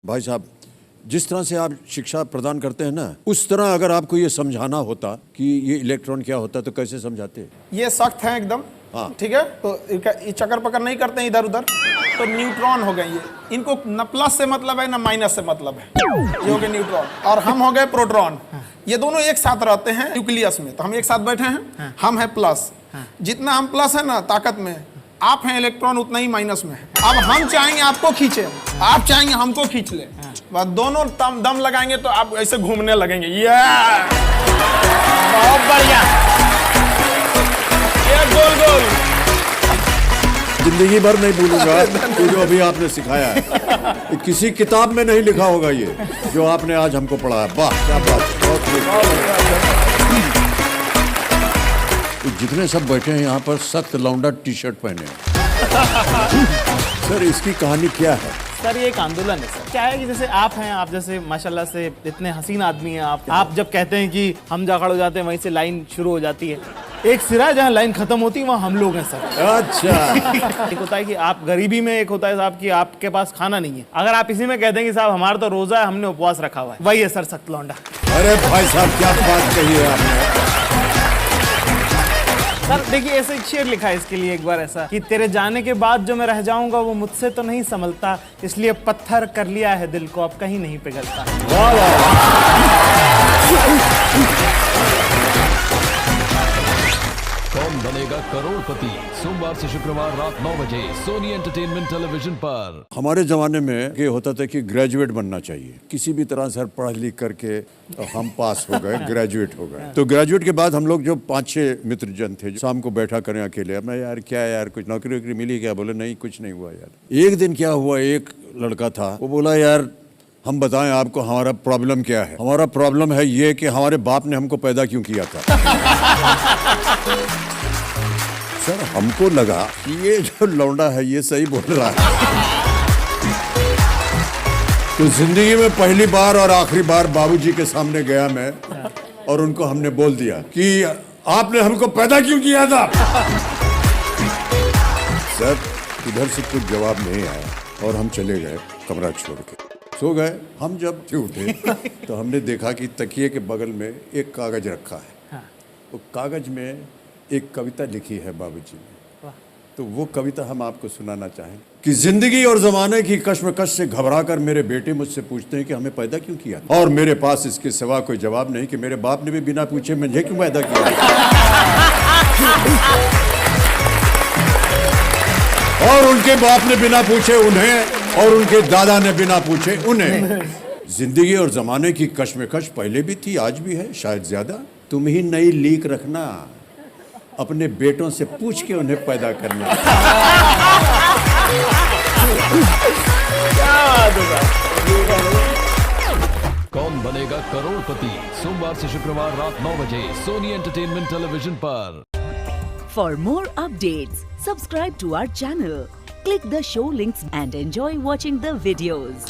भाई साहब, जिस तरह से आप शिक्षा प्रदान करते हैं ना, उस तरह अगर आपको ये समझाना होता कि ये इलेक्ट्रॉन क्या होता है तो कैसे समझाते? ये सख्त है एकदम। हाँ। ठीक है, तो ये चक्कर पकड़ नहीं करते हैं इधर उधर। तो न्यूट्रॉन हो गए ये, इनको न प्लस से मतलब है न माइनस से मतलब है। ये हो गए न्यूट्रॉन और हम हो गए प्रोटॉन। ये दोनों एक साथ रहते हैं न्यूक्लियस में, तो हम एक साथ बैठे हैं। हम है प्लस, जितना हम प्लस है ना ताकत में, आप हैं इलेक्ट्रॉन उतना ही माइनस में है। अब हम चाहेंगे आपको खींचे, आप चाहेंगे हमको खींच ले, बस दोनों दम लगाएंगे तो आप ऐसे घूमने लगेंगे। ये बहुत बढ़िया, ये गोल गोल जिंदगी भर नहीं भूलूंगा तो जो अभी आपने सिखाया है। ये किसी किताब में नहीं लिखा होगा ये जो आपने आज हमको पढ़ाया। वाह क्या बात है, बहुत जितने सब बैठे हैं यहाँ पर सख्त लौंडा टी शर्ट पहने हैं। सर इसकी कहानी क्या है? सर ये एक आंदोलन है सर। क्या है कि जैसे आप हैं, आप जैसे माशाल्लाह से इतने हसीन आदमी हैं आप जब कहते हैं कि हम जा खड़े हो जाते हैं वहीं से लाइन शुरू हो जाती है। एक सिरा जहाँ लाइन खत्म होती है वहाँ हम लोग हैं सर। अच्छा एक होता है कि आप गरीबी में, एक होता है साहब कि आपके पास खाना नहीं है। अगर आप इसी में कहते हैं कि साहब हमारा तो रोजा है, हमने उपवास रखा हुआ है, वही है सर सख्त लौंडा। अरे भाई साहब क्या बात कही है आपने। सर देखिए ऐसे एक शेर लिखा है इसके लिए एक बार ऐसा कि तेरे जाने के बाद जो मैं रह जाऊंगा वो मुझसे तो नहीं संभलता, इसलिए पत्थर कर लिया है दिल को, अब कहीं नहीं पिघलता। वाह वाह। कौन बनेगा करोड़पति, सोमवार से शुक्रवार रात 9 बजे सोनी एंटरटेनमेंट टेलीविजन पर। हमारे जमाने में ये होता था कि ग्रेजुएट बनना चाहिए, किसी भी तरह से पढ़ लिख करके हम पास हो गए, ग्रेजुएट हो गए। तो ग्रेजुएट के बाद हम लोग जो 5-6 मित्र जन थे, शाम को बैठा करें अकेले, मैं यार क्या यार कुछ नौकरी वोकरी मिली क्या? बोले नहीं कुछ नहीं हुआ यार। एक दिन क्या हुआ, एक लड़का था वो बोला यार हम बताएं आपको हमारा प्रॉब्लम क्या है। हमारा प्रॉब्लम है ये कि हमारे बाप ने हमको पैदा क्यों किया था। सर हमको लगा कि ये जो लौंडा है ये सही बोल रहा है। तो जिंदगी में पहली बार और आखिरी बार बाबूजी के सामने गया मैं और उनको हमने बोल दिया कि आपने हमको पैदा क्यों किया था। सर इधर से कुछ जवाब नहीं आया और हम चले गए कमरा छोड़ के, सो गए। हम जब उठे तो हमने देखा कि तकिए के बगल में एक कागज रखा है। वो कागज में एक कविता लिखी है बाबूजी ने। तो वो कविता हम आपको सुनाना चाहें कि जिंदगी और जमाने की कश्मकश से घबराकर मेरे बेटे मुझसे पूछते हैं कि हमें पैदा क्यों किया, और मेरे पास इसके सिवा कोई जवाब नहीं कि मेरे बाप ने भी बिना पूछे मुझे क्यों पैदा किया। और उनके बाप ने बिना पूछे उन्हें, और उनके दादा ने बिना पूछे उन्हें। जिंदगी और जमाने की कश्मकश पहले भी थी, आज भी है, शायद ज्यादा। तुम ही नई लीक रखना, अपने बेटों से पूछ के उन्हें पैदा करना। कौन बनेगा करोड़पति, सोमवार से शुक्रवार रात 9 बजे सोनी एंटरटेनमेंट टेलीविजन पर। For more updates, subscribe to our channel, click the show links and enjoy watching the videos.